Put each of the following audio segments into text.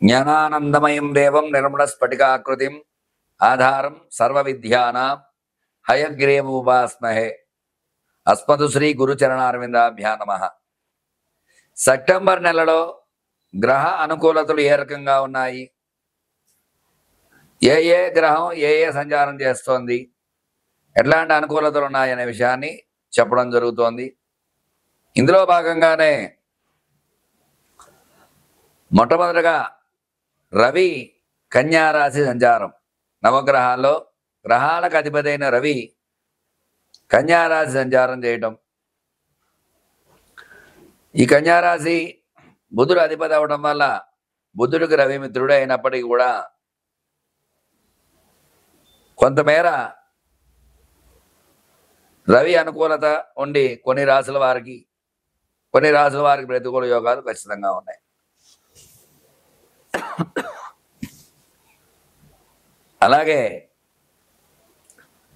జ్ఞానానందమయం దేవం నిర్మలస్ఫటికాకృతిం ఆధారం సర్వవిద్యానాం హయగ్రీవముపాస్మహే. అస్మదు శ్రీ గురుచరణారవిందాభ్యా నమః. సెప్టెంబర్ నెలలో గ్రహ అనుకూలతలు ఏ రకంగా ఉన్నాయి, ఏ గ్రహం ఏ సంచారం చేస్తోంది, ఎట్లాంటి అనుకూలతలు ఉన్నాయనే విషయాన్ని చెప్పడం జరుగుతోంది. ఇందులో భాగంగానే మొట్టమొదటిగా రవి కన్యా రాశి సంచారం. నవగ్రహాల్లో గ్రహాలకు అధిపతి అయిన రవి కన్యా రాశి సంచారం చేయటం. ఈ కన్యా రాశి బుధుడు అధిపతి అవడం వల్ల బుధుడికి రవి మిత్రుడే అయినప్పటికీ కూడా కొంతమేర రవి అనుకూలత ఉండి కొన్ని రాశుల వారికి ప్రతికూల యోగాలు ఖచ్చితంగా ఉన్నాయి. అలాగే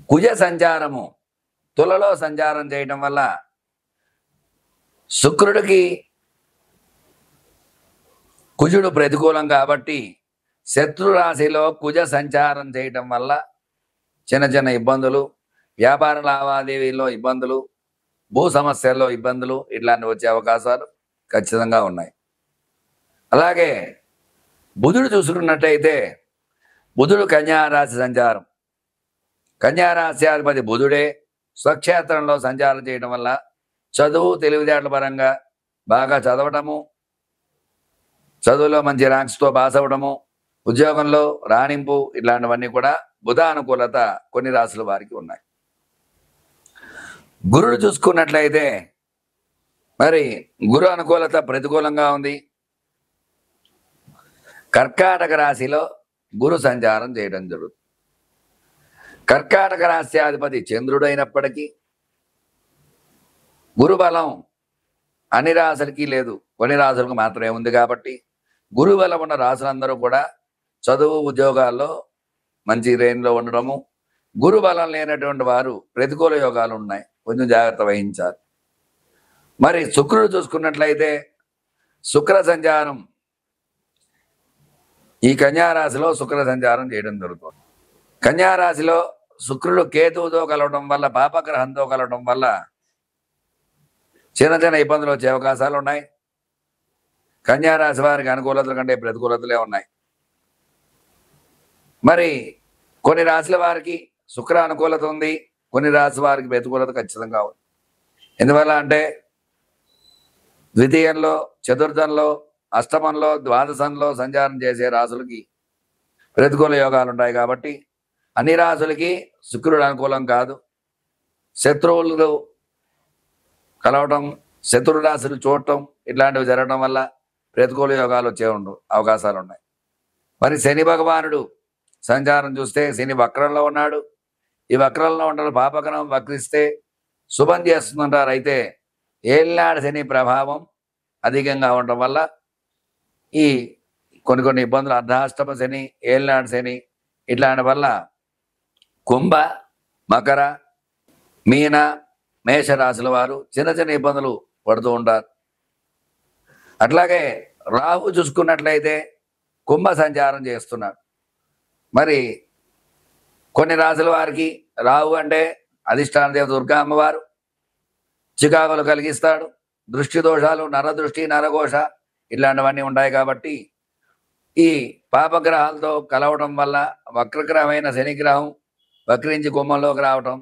కుజ సంచారము తులలో సంచారం చేయటం వల్ల శుక్రుడికి కుజుడు ప్రతికూలం కాబట్టి శత్రు రాశిలో కుజ సంచారం చేయటం వల్ల చిన్న చిన్న ఇబ్బందులు, వ్యాపార లావాదేవీల్లో ఇబ్బందులు, భూ సమస్యల్లో ఇబ్బందులు ఇట్లాంటివి వచ్చే అవకాశాలు ఖచ్చితంగా ఉన్నాయి. అలాగే బుధుడు చూసుకున్నట్టయితే బుధుడు కన్యారాశి సంచారం. కన్యారాశి అధిపతి బుధుడే స్వక్షేత్రంలో సంచారం చేయడం వల్ల చదువు తెలివితేటల పరంగా బాగా చదవటము, చదువులో మంచి ర్యాంక్స్తో పాస్ అవ్వడము, ఉద్యోగంలో రాణింపు ఇట్లాంటివన్నీ కూడా బుధ అనుకూలత కొన్ని రాశుల వారికి ఉన్నాయి. గురుడు చూసుకున్నట్లయితే మరి గురు అనుకూలత ప్రతికూలంగా ఉంది. కర్కాటక రాశిలో గురు సంచారం చేయడం జరుగుతుంది. కర్కాటక రాశ్యాధిపతి చంద్రుడు అయినప్పటికీ గురు బలం అన్ని రాశులకి లేదు, కొన్ని రాశులకు మాత్రమే ఉంది. కాబట్టి గురు బలం ఉన్న రాశులందరూ కూడా చదువు ఉద్యోగాల్లో మంచి రేంజ్లో ఉండడము, గురు బలం లేనటువంటి వారు ప్రతికూల యోగాలు ఉన్నాయి, కొంచెం జాగ్రత్త వహించాలి. మరి శుక్రుడు చూసుకున్నట్లయితే శుక్ర సంచారం ఈ కన్యారాశిలో శుక్ర సంచారం చేయడం జరుగుతుంది. కన్యారాశిలో శుక్రుడు కేతువుతో కలవడం వల్ల, పాపగ్రహంతో కలవడం వల్ల చిన్న చిన్న ఇబ్బందులు వచ్చే అవకాశాలు ఉన్నాయి. కన్యారాశి వారికి అనుకూలతల కంటే ప్రతికూలతలే ఉన్నాయి. మరి కొన్ని రాశుల వారికి శుక్ర అనుకూలత ఉంది, కొన్ని రాశి వారికి ప్రతికూలత ఖచ్చితంగా ఉంది. ఎందువల్ల అంటే ద్వితీయంలో, చతుర్థంలో, అష్టమంలో, ద్వాదశంలో సంచారం చేసే రాశులకి ప్రతికూల యోగాలు ఉంటాయి. కాబట్టి అన్ని రాశులకి శుక్రుడు అనుకూలం కాదు. శత్రువులు కలవటం, శత్రు రాశులు చూడటం ఇట్లాంటివి జరగడం వల్ల ప్రతికూల యోగాలు వచ్చే అవకాశాలు ఉన్నాయి. మరి శని భగవానుడు సంచారం చూస్తే శని వక్రంలో ఉన్నాడు. ఈ వక్రంలో ఉండడం పాపగ్రహం వక్రిస్తే శుభం చేస్తుంటారు. అయితే ఏలినాడు శని ప్రభావం అధికంగా ఉండడం వల్ల ఈ కొన్ని ఇబ్బందులు, అర్ధాష్టమ శని, ఏలినాడు శని ఇట్లాంటి వల్ల కుంభ, మకర, మీన, మేషరాశుల వారు చిన్న చిన్న ఇబ్బందులు పడుతూ ఉంటారు. అట్లాగే రాహు చూసుకున్నట్లయితే కుంభ సంచారం చేస్తున్నాడు. మరి కొన్ని రాశుల వారికి రాహు అంటే అధిష్టాన దేవత దుర్గా అమ్మవారు చికాకులు కలిగిస్తాడు. దృష్టి దోషాలు, నరదృష్టి, నరఘోష ఇట్లాంటివన్నీ ఉంటాయి. కాబట్టి ఈ పాపగ్రహాలతో కలవడం వల్ల వక్రగ్రహమైన శనిగ్రహం వక్రించి కుంభంలోకి రావటం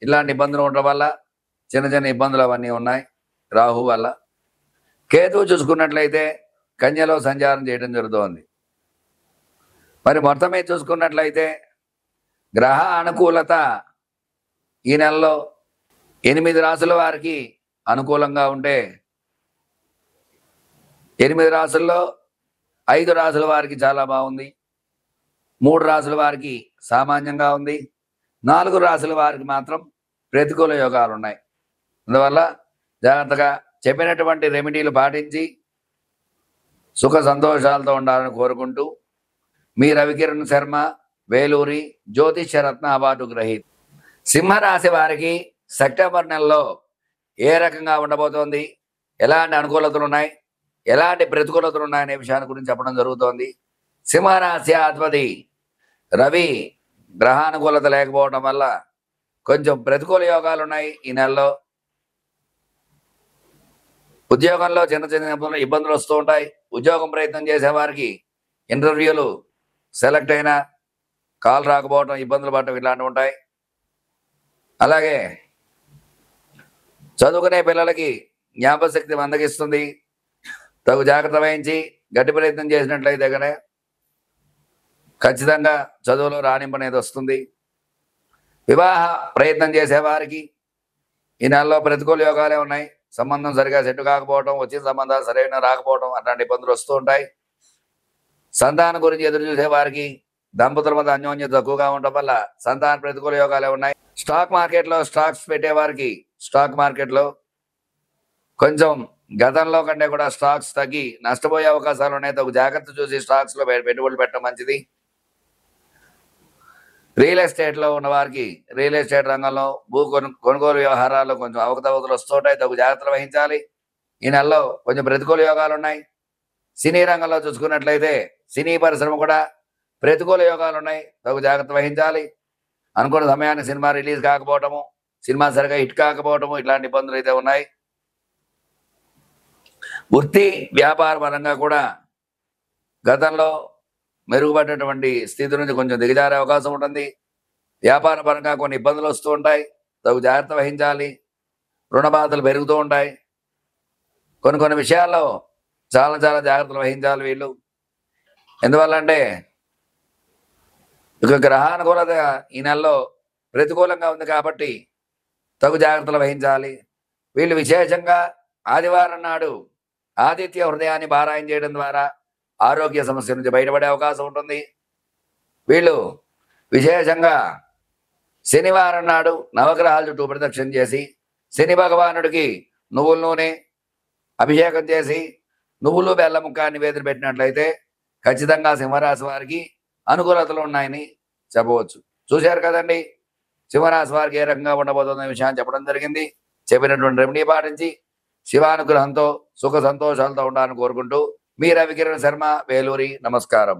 ఇలాంటి ఇబ్బందులు ఉండడం వల్ల చిన్న చిన్న ఇబ్బందులు అవన్నీ ఉన్నాయి రాహు వల్ల. కేతువు చూసుకున్నట్లయితే కన్యలో సంచారం చేయడం జరుగుతోంది. మరి మొత్తమే చూసుకున్నట్లయితే గ్రహ అనుకూలత ఈ నెలలో 8 రాశుల వారికి అనుకూలంగా ఉంటే 8 రాశుల్లో 5 రాశుల వారికి చాలా బాగుంది, 3 రాశుల వారికి సామాన్యంగా ఉంది, 4 రాశుల వారికి మాత్రం ప్రతికూల యోగాలు ఉన్నాయి. అందువల్ల జాగ్రత్తగా చెప్పినటువంటి రెమెడీలు పాటించి సుఖ సంతోషాలతో ఉండాలని కోరుకుంటూ మీ రవికిరణ్ శర్మ, వేలూరి, జ్యోతిష్యరత్న అవార్డు గ్రహీత. సింహరాశి వారికి సెప్టెంబర్ నెలలో ఏ రకంగా ఉండబోతోంది, ఎలాంటి అనుకూలతలు ఉన్నాయి, ఎలాంటి ప్రతికూలతలు ఉన్నాయనే విషయాన్ని గురించి చెప్పడం జరుగుతోంది. సింహరాశి అధిపతి రవి గ్రహానుకూలత లేకపోవడం వల్ల కొంచెం ప్రతికూల యోగాలు ఉన్నాయి ఈ నెలలో. ఉద్యోగంలో చిన్న చిన్న ఇబ్బందులు వస్తూ ఉంటాయి. ఉద్యోగం ప్రయత్నం చేసే వారికి ఇంటర్వ్యూలు సెలెక్ట్ అయినా కాల్ రాకపోవడం, ఇబ్బందులు పడటం ఇలాంటివి ఉంటాయి. అలాగే చదువుకునే పిల్లలకి జ్ఞాపకశక్తి మందగిస్తుంది. తగు జాగ్రత్త వహించి గట్టి ప్రయత్నం చేసినట్లయితే కనుక ఖచ్చితంగా చదువులో రాణింపు అనేది వస్తుంది. వివాహ ప్రయత్నం చేసేవారికి ఈ నెలలో ప్రతికూల యోగాలే ఉన్నాయి. సంబంధం సరిగా సెట్ కాకపోవడం, వచ్చిన సంబంధాలు సరైన రాకపోవడం అట్లాంటి ఇబ్బందులు వస్తూ ఉంటాయి. సంతానం గురించి ఎదురు చూసే వారికి దంపతుల మధ్య అన్యోన్యత తక్కువగా ఉండటం వల్ల సంతాన ప్రతికూల యోగాలే ఉన్నాయి. స్టాక్ మార్కెట్లో స్టాక్స్ పెట్టేవారికి స్టాక్ మార్కెట్లో కొంచెం గతంలో కంటే కూడా స్టాక్స్ తగ్గి నష్టపోయే అవకాశాలు ఉన్నాయి. తగు జాగ్రత్త చూసి స్టాక్స్లో పెట్టుబడులు పెట్టడం మంచిది. రియల్ ఎస్టేట్లో ఉన్న వారికి రియల్ ఎస్టేట్ రంగంలో కొనుగోలు వ్యవహారాల్లో కొంచెం అవకతవకలు వస్తుంటాయి. తగు జాగ్రత్తలు వహించాలి. ఈ నెలలో కొంచెం ప్రతికూల యోగాలు ఉన్నాయి. సినీ రంగంలో చూసుకున్నట్లయితే సినీ పరిశ్రమ కూడా ప్రతికూల యోగాలు ఉన్నాయి. తగు జాగ్రత్త వహించాలి. అనుకున్న సమయానికి సినిమా రిలీజ్ కాకపోవటము, సినిమా సరిగా హిట్ కాకపోవటము ఇట్లాంటి ఇబ్బందులు అయితే ఉన్నాయి. వృత్తి వ్యాపార పరంగా కూడా గతంలో మెరుగుపడినటువంటి స్థితి నుంచి కొంచెం దిగజారే అవకాశం ఉంటుంది. వ్యాపార పరంగా కొన్ని ఇబ్బందులు వస్తూ ఉంటాయి. తగు జాగ్రత్త వహించాలి. రుణ బాధలు పెరుగుతూ ఉంటాయి. కొన్ని విషయాల్లో చాలా జాగ్రత్తలు వహించాలి వీళ్ళు. ఎందువల్లంటే ఇక గ్రహానుకూలత ఈ నెలలో ప్రతికూలంగా ఉంది కాబట్టి తగు జాగ్రత్తలు వహించాలి. వీళ్ళు విశేషంగా ఆదివారం నాడు ఆదిత్య హృదయాన్ని పారాయణ చేయడం ద్వారా ఆరోగ్య సమస్య నుంచి బయటపడే అవకాశం ఉంటుంది. వీళ్ళు విశేషంగా శనివారం నాడు నవగ్రహాల చుట్టూ ప్రదక్షిణ చేసి శని భగవానుడికి నువ్వుల నూనె అభిషేకం చేసి నువ్వులు బెల్లం ముక్క నివేదన పెట్టినట్లయితే ఖచ్చితంగా సింహరాశి వారికి అనుకూలతలు ఉన్నాయని చెప్పవచ్చు. చూశారు కదండి సింహరాశి వారికి ఏ రకంగా ఉండబోతున్న విషయాన్ని చెప్పడం జరిగింది. చెప్పినటువంటి రెమెడీ పాటించి శివానుగ్రహంతో సుఖ సంతోషాలతో ఉండాలని కోరుకుంటూ మీ రవికిరణ్ శర్మ, వేలూరి. నమస్కారం.